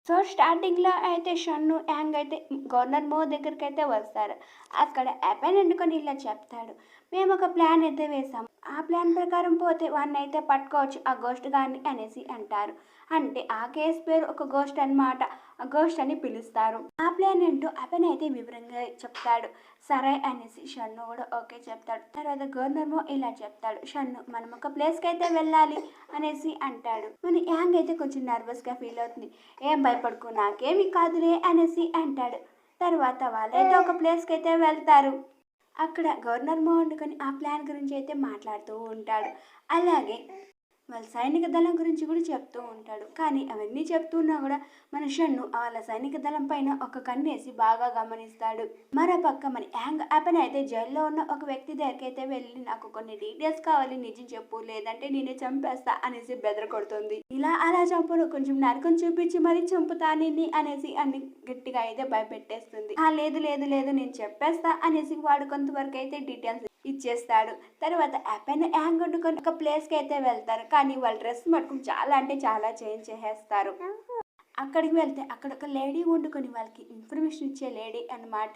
So స్టార్టింగ్‌లో అయితే Shannu, young అయితే గవర్నర్ మో దగ్గరికైతే వస్తారు. అక్కడ అపాన్ అనుకోని ఇలా చెప్తాడు. మేమొక ప్లాన్ అయితే వేసాం. ఆ ప్లాన్ ప్రకారం పోతే వాడినైతే పట్టుకోవచ్చు ఆ గోస్ట్ గాడిని అనేసి అంటారు. అంటే ఆ కేస్ పేరు ఒక గోస్ట్ అనమాట. ఆ గోస్ట్ అని పిలుస్తారు. ఆ ప్లాన్ ఏంటో అపాన్ అయితే వివరంగా చెప్తాడు. సరే అనేసి షన్ను కూడా ఓకే చెప్తాడు. తర్వాత గవర్నర్ ఇలా చెప్తాడు. షన్ను మనం ఒక ప్లేస్కి అయితే వెళ్ళాలి అనేసి అంటాడు. మన యాంగ్ అయితే కొంచెం నర్వస్గా ఫీల్ అవుతుంది. ఏం భయపడుకో నాకేమి కాదులే అనేసి అంటాడు. తర్వాత వాళ్ళైతే ఒక ప్లేస్కి అయితే వెళ్తారు. అక్కడ గవర్నర్ వండుకొని ఆ ప్లాన్ గురించి అయితే మాట్లాడుతూ ఉంటాడు. అలాగే వాళ్ళ సైనిక దళం గురించి కూడా చెప్తూ ఉంటాడు. కానీ అవన్నీ చెప్తున్నా కూడా మన షన్ను వాళ్ళ సైనిక దళం పైన ఒక కన్నేసి బాగా గమనిస్తాడు. మరోపక్క మన యాంగ్ అపన్ అయితే జైల్లో ఉన్న ఒక వ్యక్తి దగ్గరికి అయితే వెళ్ళి నాకు కొన్ని డీటెయిల్స్ కావాలి, నిజం చెప్పు లేదంటే నేనే చంపేస్తా అనేసి బెదరకొడుతుంది. ఇలా అలా చంపను, కొంచెం నరకం చూపించి మరీ చంపుతా నిన్ని అనేసి అన్ని గట్టిగా అయితే భయపెట్టేస్తుంది. లేదు లేదు లేదు నేను చెప్పేస్తా అనేసి వాడు కొంతవరకు అయితే డీటెయిల్స్ ఇచ్చేస్తాడు. తర్వాత అపెన్ యాంగ్ వండుకొని ఒక ప్లేస్కి అయితే వెళ్తారు. కానీ వాళ్ళ డ్రెస్ మటుకు చాలా అంటే చాలా చేంజ్ చేసేస్తారు. అక్కడికి వెళ్తే అక్కడ ఒక లేడీ వండుకొని వాళ్ళకి ఇన్ఫర్మేషన్ ఇచ్చే లేడీ అనమాట.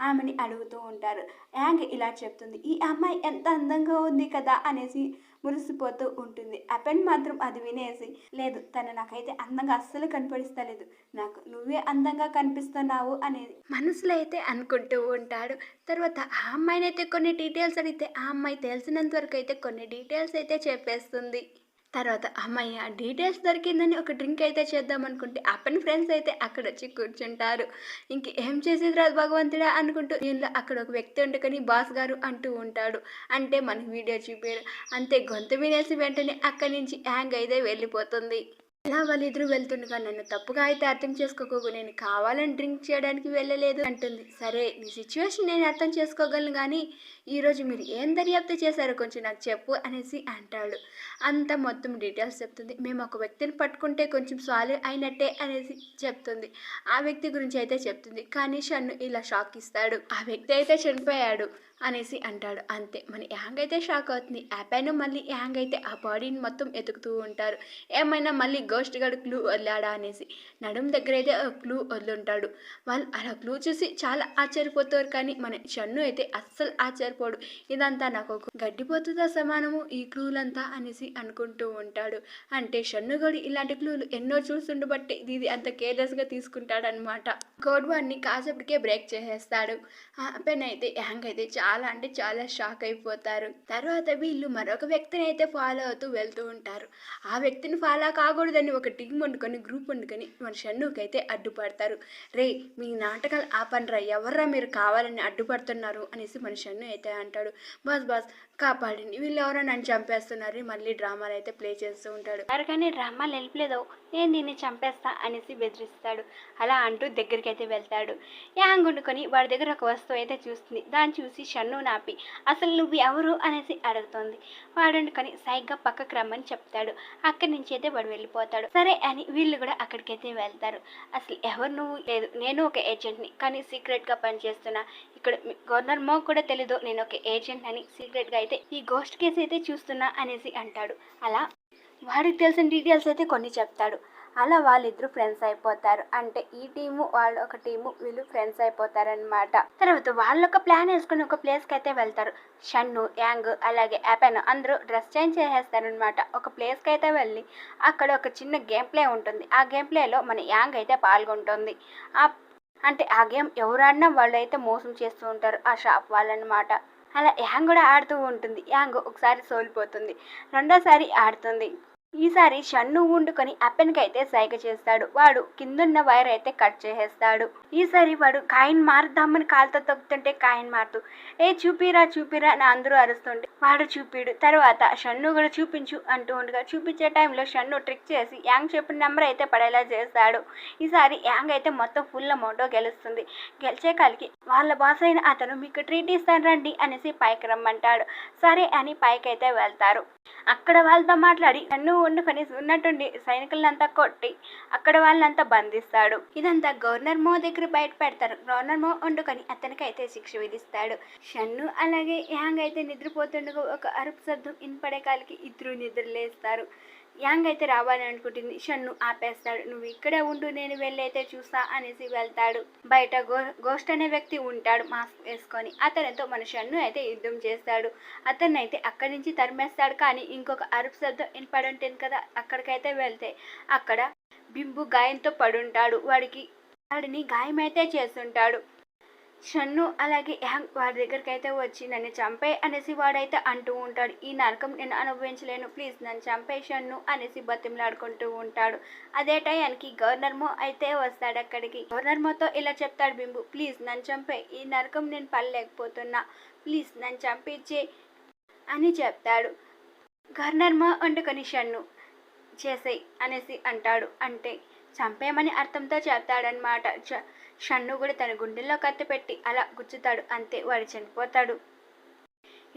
ఆమెని అడుగుతూ ఉంటారు. యాంగ్ ఇలా చెప్తుంది, ఈ అమ్మాయి ఎంత అందంగా ఉంది కదా అనేసి మురిసిపోతూ ఉంటుంది. అపెన్ మాత్రం అది వినేసి, లేదు తను నాకైతే అందంగా అస్సలు కనిపిస్తలేదు, నాకు నువ్వే అందంగా కనిపిస్తున్నావు అనేది మనసులో అయితే అనుకుంటూ ఉంటాడు. తర్వాత ఆ అమ్మాయిని అయితే కొన్ని డీటెయిల్స్ అడిగితే ఆ అమ్మాయి తెలిసినంత వరకు అయితే కొన్ని డీటెయిల్స్ అయితే చెప్పేస్తుంది. తర్వాత అమ్మయ్య డీటెయిల్స్ దొరికిందని ఒక డ్రింక్ అయితే చేద్దాం అనుకుంటే అప్పని ఫ్రెండ్స్ అయితే అక్కడ వచ్చి కూర్చుంటారు. ఇంక ఏం చేసేది రాదు భగవంతుడా అనుకుంటూ దీనిలో అక్కడ ఒక వ్యక్తి వండుకొని బాస్ గారు అంటూ ఉంటాడు. అంటే మనకి వీడియో చూపారు. అంతే గొంతు వినేసి వెంటనే అక్కడి నుంచి యాంగ్ అయితే వెళ్ళిపోతుంది. ఇలా వాళ్ళిద్దరూ వెళ్తుండగా నన్ను తప్పుగా అయితే అర్థం చేసుకోకు, నేను కావాలని డ్రింక్ చేయడానికి వెళ్ళలేదు అంటుంది. సరే నీ సిచ్యువేషన్ నేను అర్థం చేసుకోగలను, కానీ ఈరోజు మీరు ఏం దర్యాప్తు చేశారో కొంచెం నాకు చెప్పు అనేసి అంటాడు. అంతా మొత్తం డీటెయిల్స్ చెప్తుంది. మేము ఒక వ్యక్తిని పట్టుకుంటే కొంచెం సాల్వ్ అయినట్టే అనేసి చెప్తుంది. ఆ వ్యక్తి గురించి అయితే చెప్తుంది. కానీ షన్ను ఇలా షాక్ ఇస్తాడు. ఆ వ్యక్తి అయితే చనిపోయాడు అనేసి అంటాడు. అంతే మన యాంగ్ అయితే షాక్ అవుతుంది. యాపాను మళ్ళీ యాంగ్ అయితే ఆ బాడీని మొత్తం ఎతుకుతూ ఉంటారు. ఏమైనా మళ్ళీ గోస్ట్ గడు క్లూ వదిలాడా అనేసి. నడుం దగ్గర అయితే క్లూ వదులుంటాడు. వాళ్ళు అలా క్లూ చూసి చాలా ఆశ్చర్యపోతారు. కానీ మన షన్ను అయితే అస్సలు ఆశ్చర్యపోడు. ఇదంతా నాకు ఒక గడ్డిపోతుందా సమానము ఈ క్లూలంతా అనేసి అనుకుంటూ ఉంటాడు. అంటే షన్ను గడు ఇలాంటి క్లూలు ఎన్నో చూస్తుండబట్టి ఇది అంత కేర్లెస్గా తీసుకుంటాడనమాట. కోడ్ వాడిని కాసేపటికే బ్రేక్ చేసేస్తాడు. పెన్ అయితే యాంగ్ అయితే చాలా అంటే చాలా షాక్ అయిపోతారు. తర్వాత వీళ్ళు మరొక వ్యక్తిని అయితే ఫాలో అవుతూ వెళ్తూ ఉంటారు. ఆ వ్యక్తిని ఫాలో కాకూడదని ఒక టీం వండుకొని గ్రూప్ వండుకొని మన షన్నుకి అయితే అడ్డుపడతారు. రే మీ నాటకాలు ఆపండ్రా, ఎవర్రా మీరు కావాలని అడ్డుపడుతున్నారు అనేసి మన షన్ను అయితే అంటాడు. బాస్ బాస్ కాపాడండి, వీళ్ళు ఎవరో నన్ను చంపేస్తున్నారు. మళ్ళీ డ్రామాలు అయితే ప్లే చేస్తూ ఉంటాడు. కానీ డ్రామాలు వెళ్ళలేదో నేను దీన్ని చంపేస్తా అనేసి బెదిరిస్తాడు. అలా అంటూ దగ్గరికి అయితే వెళ్తాడు. యాంగ్ వండుకొని వాడి దగ్గర ఒక వస్తువు అయితే చూస్తుంది. దాన్ని చూసి షన్ను నాపి అసలు నువ్వు ఎవరు అనేసి అడుగుతుంది. వాడుకొని సైగ్గా పక్కకు రమ్మని చెప్తాడు. అక్కడి నుంచి అయితే వాడు వెళ్ళిపోతాడు. సరే అని వీళ్ళు కూడా అక్కడికైతే వెళ్తారు. అసలు ఎవరు నువ్వు? లేదు నేను ఒక ఏజెంట్ని, కానీ సీక్రెట్గా పనిచేస్తున్నా. ఇక్కడ గవర్నర్ మో కూడా తెలీదు నేను ఒక ఏజెంట్ అని. సీక్రెట్గా అయితే ఈ గోస్ట్ కేసు అయితే చూస్తున్నా అనేసి అంటాడు. అలా వాడికి తెలిసిన డీటెయిల్స్ అయితే కొన్ని చెప్తాడు. అలా వాళ్ళిద్దరు ఫ్రెండ్స్ అయిపోతారు. అంటే ఈ టీము వాళ్ళు ఒక టీము, వీళ్ళు ఫ్రెండ్స్ అయిపోతారనమాట. తర్వాత వాళ్ళు ఒక ప్లాన్ వేసుకుని ఒక ప్లేస్కి అయితే వెళ్తారు. షన్ను, యాంగ్ అలాగే యాపెన్ అందరూ డ్రెస్ చేంజ్ చేసేస్తారనమాట. ఒక ప్లేస్కి అయితే వెళ్ళి అక్కడ ఒక చిన్న గేమ్ ప్లే ఉంటుంది. ఆ గేమ్ ప్లేలో మన యాంగ్ అయితే పాల్గొంటుంది. అంటే ఆ గేమ్ ఎవరు ఆడినా వాళ్ళు అయితే మోసం చేస్తూ ఉంటారు ఆ షాప్ వాళ్ళనమాట. అలా యాంగ్ కూడా ఆడుతూ ఉంటుంది. యాంగ్ ఒకసారి సోలిపోతుంది, రెండోసారి ఆడుతుంది. ఈసారి షన్ను వండుకొని అపెన్కి అయితే సైగ చేస్తాడు. వాడు కిందున్న వైర్ అయితే కట్ చేసేస్తాడు. ఈసారి వాడు కాయిన్ మారుద్దామని కాలుతో తొక్కుతుంటే కాయిన్ మారుతూ చూపిరా చూపిరా అని అందరూ అరుస్తుంటే వాడు చూపిడు. తర్వాత షన్ను కూడా చూపించు అంటూ ఉండగా చూపించే టైంలో షన్ను ట్రిక్ చేసి యాంగ్ చెప్పిన నెంబర్ అయితే పడేలా చేస్తాడు. ఈసారి యాంగ్ అయితే మొత్తం ఫుల్ అమౌంట్ గెలుస్తుంది. గెలిచే కాలికి వాళ్ళ బాస్ అయిన అతను మీకు ట్రీట్ ఇస్తాను రండి అనేసి పైకి రమ్మంటాడు. సరే అని పైకి అయితే వెళ్తారు. అక్కడ వాళ్ళతో మాట్లాడి షన్ను వండుకొని ఉన్నట్టుండి సైనికులంతా కొట్టి అక్కడ వాళ్ళంతా బంధిస్తాడు. ఇదంతా గవర్నర్ మో దగ్గర బయట పెడతారు. గవర్నర్ మో వండుకొని అతనికి అయితే శిక్ష విధిస్తాడు. షన్ను అలాగే యాంగ్ అయితే నిద్రపోతుండగా ఒక అరుపు శబ్దం వినపడే కాలికి ఇద్దరు నిద్రలేస్తారు. యాంగ్ అయితే రావాలని అనుకుంటుంది. షన్ను ఆపేస్తాడు. నువ్వు ఇక్కడే ఉండు, నేను వెళ్ళి అయితే చూస్తా అనేసి వెళ్తాడు. బయట గోస్ట్ అనే వ్యక్తి ఉంటాడు మాస్క్ వేసుకొని. అతనితో మన షన్ను అయితే యుద్ధం చేస్తాడు. అతన్ని అయితే అక్కడి నుంచి తరిమేస్తాడు. కానీ ఇంకొక అరుపు శబ్దం వినపడి ఉంటుంది కదా, అక్కడికైతే వెళ్తే అక్కడ బింబు గాయంతో పడుంటాడు. వాడిని గాయమైతే చేస్తుంటాడు. షన్ను అలాగే యాంగ్ వాడి దగ్గరికి అయితే వచ్చి నన్ను చంపే అనేసి వాడైతే అంటూ ఉంటాడు. ఈ నరకం నేను అనుభవించలేను, ప్లీజ్ నన్ను చంపే షన్ను అనేసి బతిమలాడుకుంటూ ఉంటాడు. అదే టైంకి గవర్నర్ మో అయితే వస్తాడు అక్కడికి. గవర్నర్ మోతో ఇలా చెప్తాడు బింబు, ప్లీజ్ నన్ను చంపే, ఈ నరకం నేను పడలేకపోతున్నా, ప్లీజ్ నన్ను చంపించే అని చెప్తాడు. గవర్నర్ మో వండుకొని షన్ను చేసేయి అనేసి అంటాడు. అంటే చంపేమని అర్థంతో చెప్తాడనమాట. షన్ను కూడా తన గుండెల్లో కత్తి పెట్టి అలా గుచ్చుతాడు. అంతే, వాడు చనిపోతాడు.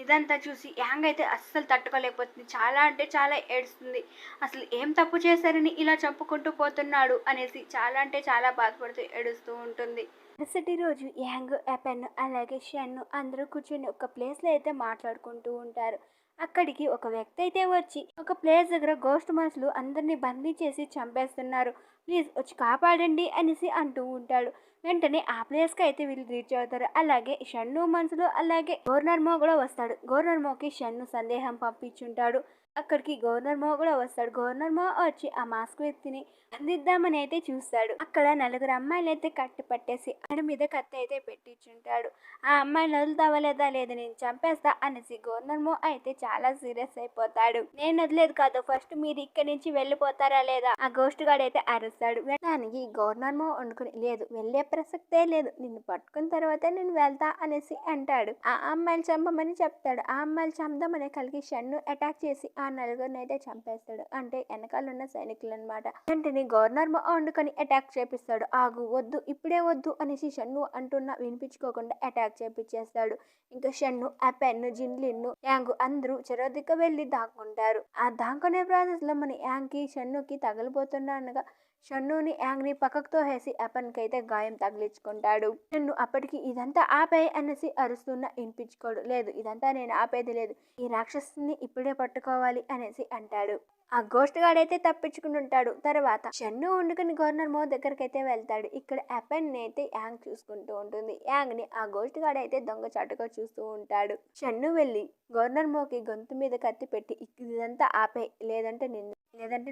ఇదంతా చూసి యాంగ్ అయితే అస్సలు తట్టుకోలేకపోతుంది. చాలా అంటే చాలా ఏడుస్తుంది. అసలు ఏం తప్పు చేశారని ఇలా చంపుకుంటూ పోతున్నాడు అనేసి చాలా అంటే చాలా బాధపడుతూ ఏడుస్తూ ఉంటుంది. మరుసటి రోజు యాంగ్, ఎపెన్ అలాగే షన్ను అందరూ కూర్చొని ఒక ప్లేస్లో అయితే మాట్లాడుకుంటూ ఉంటారు. అక్కడికి ఒక వ్యక్తి అయితే వచ్చి ఒక ప్లేస్ దగ్గర గోస్ట్ మనుషులు అందరినీ బంధించేసి చంపేస్తున్నారు, ప్లీజ్ వచ్చి కాపాడండి అనేసి అంటూ ఉంటాడు. వెంటనే ఆ ప్లేస్కి అయితే వీళ్ళు రీచ్ అవుతారు. అలాగే షన్ను మనుషులు అలాగే గవర్నర్ మో కూడా వస్తాడు. గవర్నర్ మోకి షన్ను సందేహం పంపించుంటాడు. అక్కడికి గవర్నర్ మో కూడా వస్తాడు. గవర్నర్ మో వచ్చి ఆ మాస్క్ వ్యక్తిని బంధిద్దామని అయితే చూస్తాడు. అక్కడ నలుగురు అమ్మాయిలు అయితే కట్టి పట్టేసి ఆడి మీద కత్తి అయితే పెట్టించుంటాడు. ఆ అమ్మాయిని వదులుతావా లేదా, లేదు నేను చంపేస్తా అనేసి గవర్నర్ మో అయితే చాలా సీరియస్ అయిపోతాడు. నేను వదిలేదు కాదు, ఫస్ట్ మీరు ఇక్కడి నుంచి వెళ్ళిపోతారా లేదా, ఆ గోస్ట్ గాడు అయితే అరుస్తాడు. దానికి గవర్నర్ మో వండుకుని, లేదు వెళ్ళే ప్రసక్తే లేదు, నిన్ను పట్టుకున్న తర్వాత నేను వెళ్తా అనేసి అంటాడు. ఆ అమ్మాయిలు చంపమని చెప్తాడు. ఆ అమ్మాయిలు చంపదామనే కలిగి షన్ను అటాక్ చేసి ఆ నలుగురిని అయితే చంపేస్తాడు. అంటే వెనకాలన్న సైనికులు అనమాట. వెంటనే గవర్నర్ మో వండుకొని అటాక్ చేపిస్తాడు. ఆగు, వద్దు, ఇప్పుడే వద్దు అనేసి షన్ను అంటున్నా వినిపించుకోకుండా అటాక్ చేపించేస్తాడు. ఇంకా షన్ను, ఎపెన్, జిన్లిన్, యాంగ్ అందరూ చెరోదిక్క వెళ్ళి దాక్కుంటారు. ఆ దాక్కునే ప్రాసెస్ లో మన యాంగ్కి షన్నుకి తగలిపోతున్నానుగా షన్నుని యాంగ్ని పక్కకు తోసేసి ఎపెన్కి అయితే గాయం తగిలించుకుంటాడు. షన్ను అప్పటికి ఇదంతా ఆపేయి అనేసి అరుస్తున్నా వినిపించుకోడు. లేదు, ఇదంతా నేను ఆపేది లేదు, ఈ రాక్షసుని ఇప్పుడే పట్టుకోవాలి అనేసి అంటాడు. ఆ గోస్ట్ గాడైతే తప్పించుకుని ఉంటాడు. తర్వాత షన్ను వండుకుని గవర్నర్ మో దగ్గరికి అయితే వెళ్తాడు. ఇక్కడ ఎపెన్ అయితే యాంగ్ చూసుకుంటూ ఉంటుంది. యాంగ్ ని ఆ గోస్ట్ గాడైతే దొంగ చాటుగా చూస్తూ ఉంటాడు. షన్ను వెళ్ళి గవర్నర్ మోకి గొంతు మీద కత్తి పెట్టి ఇదంతా ఆపే, లేదంటే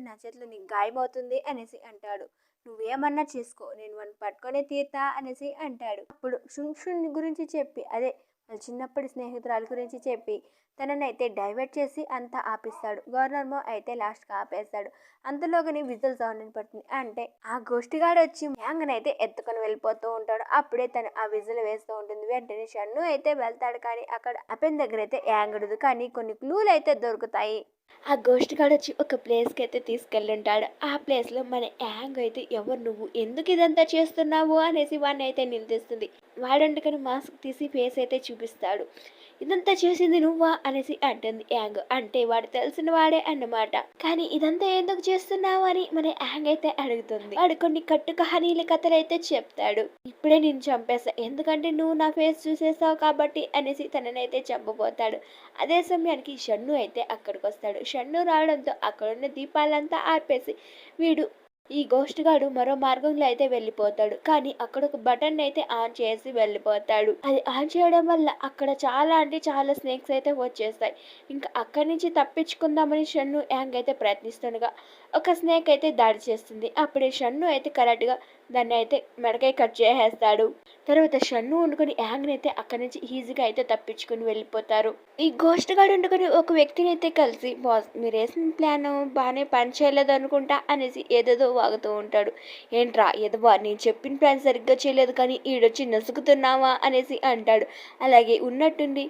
నా చేతిలో నీకు గాయమవుతుంది అనేసి అంటాడు. నువ్వేమన్నా చేసుకో, నేను వాడిని పట్టుకొనే తీరుతా అనేసి అంటాడు. అప్పుడు షున్ గురించి చెప్పి, అదే వాళ్ళ చిన్నప్పటి స్నేహితురాల గురించి చెప్పి తననైతే డైవర్ట్ చేసి అంతా ఆపిస్తాడు. గవర్నర్ మో అయితే లాస్ట్గా ఆపేస్తాడు. అంతలోగాని విజిల్ సౌండ్ పడుతుంది. అంటే ఆ గోష్టిగాడు వచ్చి యాంగ్ని అయితే ఎత్తుకొని వెళ్ళిపోతూ ఉంటాడు. అప్పుడే తను ఆ విజిల్ వేస్తూ ఉంటుంది. వెంటనే షన్ను అయితే వెళ్తాడు. కానీ అక్కడ అపెన్ దగ్గర అయితే యాంగడదు. కానీ కొన్ని క్లూలు అయితే దొరుకుతాయి. ఆ గోస్ట్ గాడు వచ్చి ఒక ప్లేస్కి అయితే తీసుకెళ్ళుంటాడు. ఆ ప్లేస్లో మన యాంగ్ అయితే ఎవరు నువ్వు, ఎందుకు ఇదంతా చేస్తున్నావు అనేసి వాడిని అయితే నిలదీస్తుంది. వాడంటుకని మాస్క్ తీసి ఫేస్ అయితే చూపిస్తాడు. ఇదంతా చేసింది నువ్వా అనేసి అంటుంది యాంగ్. అంటే వాడు తెలిసిన వాడే అన్నమాట. కానీ ఇదంతా ఎందుకు చేస్తున్నావు అని మన యాంగ్ అయితే అడుగుతుంది. వాడు కొన్ని కట్టు కహానీల కథలు అయితే చెప్తాడు. ఇప్పుడే నేను చంపేస్తా, ఎందుకంటే నువ్వు నా ఫేస్ చూసేసావు కాబట్టి అనేసి తననైతే చంపబోతాడు. అదే సమయానికి షన్ను అయితే అక్కడికి వస్తాడు. షన్ను రావడంతో అక్కడున్న దీపాలంతా ఆర్పేసి వీడు ఈ గోస్ట్ గాడు మరో మార్గంలో అయితే వెళ్ళిపోతాడు. కానీ అక్కడ ఒక బటన్ అయితే ఆన్ చేసి వెళ్ళిపోతాడు. అది ఆన్ చేయడం వల్ల అక్కడ చాలా అంటే చాలా స్నేక్స్ అయితే వచ్చేస్తాయి. ఇంకా అక్కడి నుంచి తప్పించుకుందామని షన్ను యాంగ్ అయితే ప్రయత్నిస్తుండగా ఒక స్నేక్ అయితే దాడి చేస్తుంది. అప్పుడే షన్ను అయితే కరెక్ట్గా దాన్ని అయితే మెడకాయ కట్ చేసేస్తాడు. తర్వాత షన్ను వండుకొని యాంగ్ని అయితే అక్కడి నుంచి ఈజీగా అయితే తప్పించుకుని వెళ్ళిపోతారు. ఈ గోస్ట్ గాడు వండుకొని ఒక వ్యక్తిని అయితే కలిసి, బాస్ మీరు వేసిన ప్లాన్ బాగానే పని చేయలేదు అనుకుంటా అనేసి ఏదేదో వాగుతూ ఉంటాడు. ఏంట్రా ఎదవా, నేను చెప్పిన ప్లాన్ సరిగ్గా చేయలేదు కానీ ఈడొచ్చి నసుకుతున్నావా అనేసి అంటాడు. అలాగే ఉన్నట్టుండి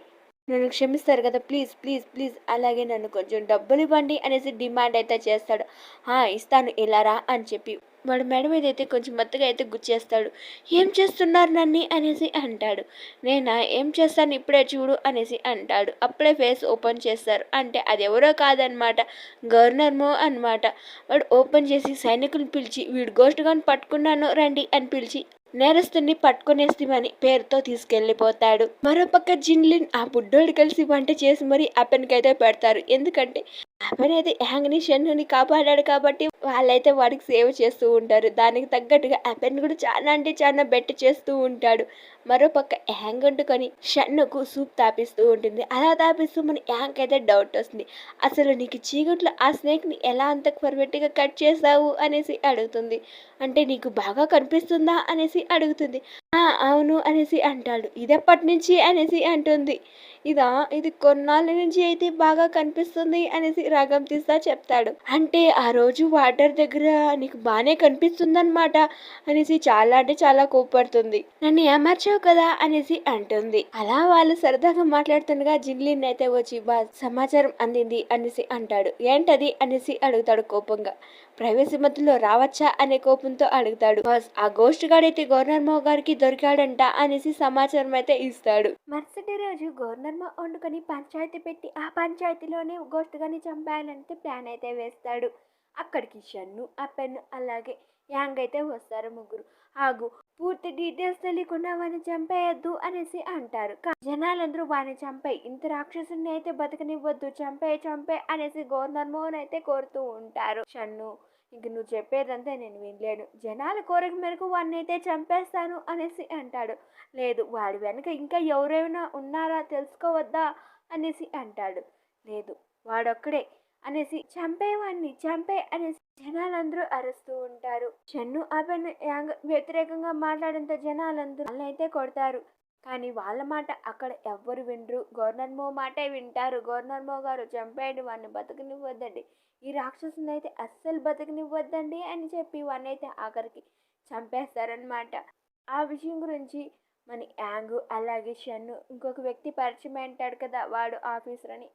నన్ను క్షమిస్తారు కదా, ప్లీజ్ ప్లీజ్ ప్లీజ్ అలాగే నన్ను కొంచెం డబ్బులు ఇవ్వండి అనేసి డిమాండ్ అయితే చేస్తాడు. ఇస్తాను, ఇలా రా అని చెప్పి వాడు మెడ మీద అయితే కొంచెం మత్తుగా అయితే గుచ్చేస్తాడు. ఏం చేస్తున్నారు నన్ను అనేసి అంటాడు. నేనా ఏం చేస్తాను ఇప్పుడే చూడు అనేసి అంటాడు. అప్పుడే ఫేస్ ఓపెన్ చేస్తారు. అంటే అది ఎవరో కాదనమాట, గవర్నర్ మో అనమాట. వాడు ఓపెన్ చేసి సైనికులను పిలిచి వీడు గోస్ట్ గన్ పట్టుకున్నాను రండి అని పిలిచి నేరస్తుని పట్టుకునేస్తామని పేరుతో తీసుకెళ్లిపోతాడు. మరోపక్క జిన్లిన్ ఆ బుడ్డోడు కలిసి వంట చేసి మరీ అపెన్కైతే పెడతారు. ఎందుకంటే అపన్ అయితే యాంగ్ని షన్నుని కాపాడాడు కాబట్టి వాళ్ళైతే వాడికి సేవ చేస్తూ ఉంటారు. దానికి తగ్గట్టుగా అపెన్ కూడా చాలా అంటే చాలా బెట్ చేస్తూ ఉంటాడు. మరోపక్క యాంగ్ వండుకొని షన్నుకు సూప్ తాపిస్తూ ఉంటుంది. అలా తాపిస్తూ మన యాంగ్ అయితే డౌట్ వస్తుంది. అసలు నీకు చీకట్లో ఆ స్నేక్ని ఎలా అంత పర్ఫెక్ట్గా కట్ చేసావు అనేసి అడుగుతుంది. అంటే నీకు బాగా కనిపిస్తుందా అనేసి అడుగుతుంది. అవును అనేసి అంటాడు. ఇదెప్పటి నుంచి అనేసి అంటుంది. ఇది కొన్నాళ్ళ నుంచి అయితే బాగా కనిపిస్తుంది అనేసి రాగం తీస్తా చెప్తాడు. అంటే ఆ రోజు వాటర్ దగ్గర నీకు బాగానే కనిపిస్తుందన్నమాట అనేసి చాలా అంటే చాలా కోప్పడుతుంది. నన్ను ఏమార్చావు కదా అనేసి అంటుంది. అలా వాళ్ళు సరదాగా మాట్లాడుతుండగా జిన్లిన్ అయితే వచ్చి సమాచారం అందింది అనేసి అంటాడు. ఏంటది అనేసి అడుగుతాడు కోపంగా. ప్రైవసీ మధ్యలో రావచ్చా అనే కోపంతో అడుగుతాడు. బాస్, ఆ గోస్ట్ గాడైతే గవర్నర్ మో గారికి దొరికాడంట అనేసి సమాచారం అయితే ఇస్తాడు. మరుసటి రోజు గవర్నర్ మో వండుకొని పంచాయతీ పెట్టి ఆ పంచాయతీలోనే గోస్ట్ గాని చంపాలంటే ప్లాన్ అయితే వేస్తాడు. అక్కడికి షన్ను, అపెన్ అలాగే యాంగ్ అయితే వస్తారు. ముగ్గురు ఆగు, పూర్తి డీటెయిల్స్ తెలియకుండా వాడిని చంపేయద్దు అనేసి అంటారు. జనాలందరూ వాడిని చంపే, ఇంత రాక్షసుని అయితే బతకనివ్వద్దు, చంపే అనేసి గవర్నర్ మోహన్ అయితే కోరుతూ ఉంటారు. షన్ను, ఇంక నువ్వు చెప్పేదంతా నేను వినలేను, జనాల కోరిక మేరకు వాడిని అయితే చంపేస్తాను అనేసి అంటాడు. లేదు, వాడి వెనక ఇంకా ఎవరైనా ఉన్నారా తెలుసుకోవద్దా అనేసి అంటాడు. లేదు, వాడొక్కడే అనేసి చంపే అనేసి జనాలందరూ అరుస్తూ ఉంటారు. షన్ను అపెన్ వ్యతిరేకంగా మాట్లాడంతో జనాలందరూ వాళ్ళనైతే కొడతారు. కానీ వాళ్ళ మాట అక్కడ ఎవ్వరు వినరు. గవర్నర్ మో మాటే వింటారు. గవర్నర్ మో గారు చంపేయండి, వాడిని బతకనివ్వద్దండి, ఈ రాక్షసుని అయితే అస్సలు బతకనివ్వద్దండి అని చెప్పి వాడిని అయితే ఆఖరికి చంపేస్తారనమాట. ఆ విషయం గురించి మన యాంగ్ అలాగే షన్ను ఇంకొక వ్యక్తి పరిచయం అంటాడు కదా, వాడు ఆఫీసర్ అని,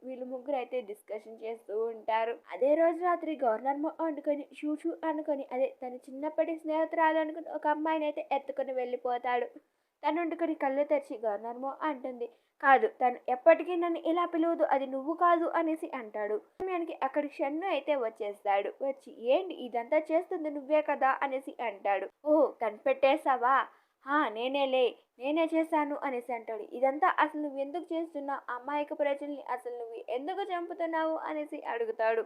వీళ్ళు ముగ్గురు అయితే డిస్కషన్ చేస్తూ ఉంటారు. అదే రోజు రాత్రి గవర్నర్ అనుకొని షూ అనుకొని అదే తన చిన్నప్పటి స్నేహితురాలు అనుకుని ఒక అమ్మాయిని అయితే ఎత్తుకొని వెళ్ళిపోతాడు. తను వండుకొని కళ్ళు తెరిచి గవర్నర్ అంటుంది. కాదు, తను ఎప్పటికీ నన్ను ఇలా పిలువదు, అది నువ్వు కాదు అనేసి అంటాడు. సమయానికి అక్కడికి షన్ను అయితే వచ్చేస్తాడు. వచ్చి ఏంటి ఇదంతా చేస్తుంది నువ్వే కదా అనేసి అంటాడు. ఓ, కనిపెట్టేశావా, నేనే చేశాను అనేసి అంటాడు. ఇదంతా అసలు నువ్వు ఎందుకు చేస్తున్నావు, అమాయక ప్రజల్ని అసలు నువ్వు ఎందుకు చంపుతున్నావు అనేసి అడుగుతాడు.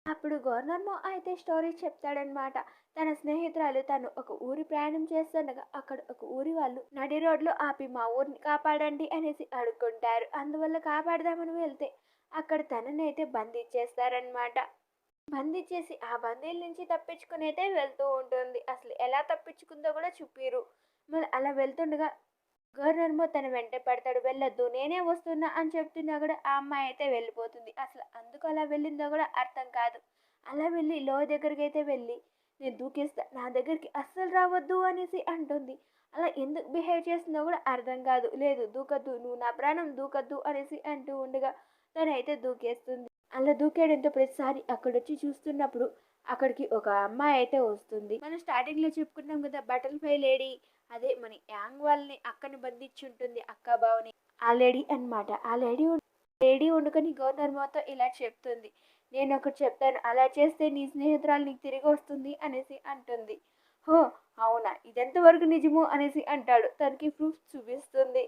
అప్పుడు గవర్నర్ మో అయితే స్టోరీ చెప్తాడనమాట. తన స్నేహితురాలు తను ఒక ఊరి ప్రయాణం చేస్తుండగా అక్కడ ఒక ఊరి వాళ్ళు నడి రోడ్లో ఆపి మా ఊరిని కాపాడండి అనేసి అడుక్కుంటారు. అందువల్ల కాపాడదామని వెళ్తే అక్కడ తననైతే బంధించేస్తారనమాట. బంధించేసి ఆ బందీల నుంచి తప్పించుకుని అయితే వెళ్తూ ఉంటుంది. అసలు ఎలా తప్పించుకుందో కూడా చూపిరు. మళ్ళీ అలా వెళ్తుండగా గవర్నర్ మో తన వెంట పడతాడు. వెళ్ళొద్దు, నేనే వస్తున్నా అని చెప్తున్నా కూడా ఆ అమ్మాయి అయితే వెళ్ళిపోతుంది. అసలు అందుకు అలా వెళ్ళిందో కూడా అర్థం కాదు. అలా వెళ్ళి లో దగ్గరికి అయితే వెళ్ళి నేను దూకేస్తా, నా దగ్గరికి అస్సలు రావద్దు అనేసి అంటుంది. అలా ఎందుకు బిహేవ్ చేస్తుందో కూడా అర్థం కాదు. లేదు, దూకద్దు, నువ్వు నా ప్రాణం దూకద్దు అనేసి అంటూ ఉండగా తనైతే దూకేస్తుంది. అలా దూకేయడంతో ప్రతిసారి అక్కడొచ్చి చూస్తున్నప్పుడు అక్కడికి ఒక అమ్మాయి అయితే వస్తుంది. మనం స్టార్టింగ్లో చెప్పుకున్నాం కదా, బటల్ ఫ్లై లేడీ, అదే మన యాంగ్ వాళ్ళని అక్కని బంధించి ఉంటుంది, అక్క బావని, ఆ లేడీ అనమాట. ఆ లేడీ వండుకొని గవర్నర్ మాతో ఇలా చెప్తుంది. నేను ఒకటి చెప్తాను, అలా చేస్తే నీ స్నేహితురాలు నీకు తిరిగి వస్తుంది అనేసి అంటుంది. హో, అవునా, ఇదెంతవరకు నిజము అనేసి అంటాడు. తనకి ప్రూఫ్ చూపిస్తుంది.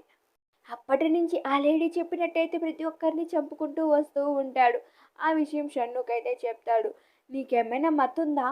అప్పటి నుంచి ఆ లేడీ చెప్పినట్టయితే ప్రతి ఒక్కరిని చంపుకుంటూ వస్తూ ఉంటాడు. ఆ విషయం షన్నుకైతే చెప్తాడు. నీకేమైనా మత్తుందా,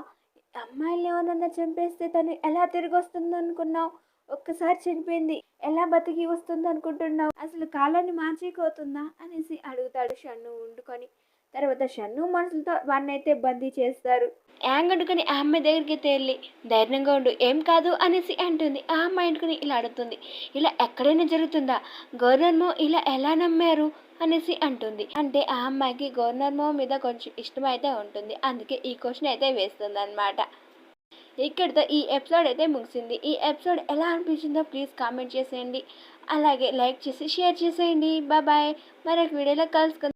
అమ్మాయిలు ఏమన్నా చంపేస్తే తను ఎలా తిరిగి వస్తుంది అనుకున్నావు, ఒక్కసారి చనిపోయింది ఎలా బతికి వస్తుంది అనుకుంటున్నావు, అసలు కాలాన్ని మార్చేకోతుందా అనేసి అడుగుతాడు షన్ను వండుకొని. తర్వాత షన్ను మనుషులతో వాడినైతే బందీ చేస్తారు. యాంగ్ వండుకొని ఆ అమ్మాయి దగ్గరికి వెళ్ళి ధైర్యంగా ఉండు, ఏం కాదు అనేసి అంటుంది. ఆ అమ్మాయి వండుకొని ఇలా అడుగుతుంది. ఇలా ఎక్కడైనా జరుగుతుందా, గవర్నర్ మో ఇలా ఎలా నమ్మారు అనేసి అంటుంది. అంటే ఆ అమ్మాయికి గవర్నర్ మో మీద కొంచెం ఇష్టం అయితే ఉంటుంది. అందుకే ఈ క్వశ్చన్ అయితే వేస్తుంది అనమాట. ఇక్కడితో ఈ ఎపిసోడ్ అయితే ముగిసింది. ఈ ఎపిసోడ్ ఎలా అనిపించిందో ప్లీజ్ కామెంట్ చేసేయండి. అలాగే లైక్ చేసి షేర్ చేసేయండి. బాయ్. మరొక వీడియోలో కలుసుకుందాం.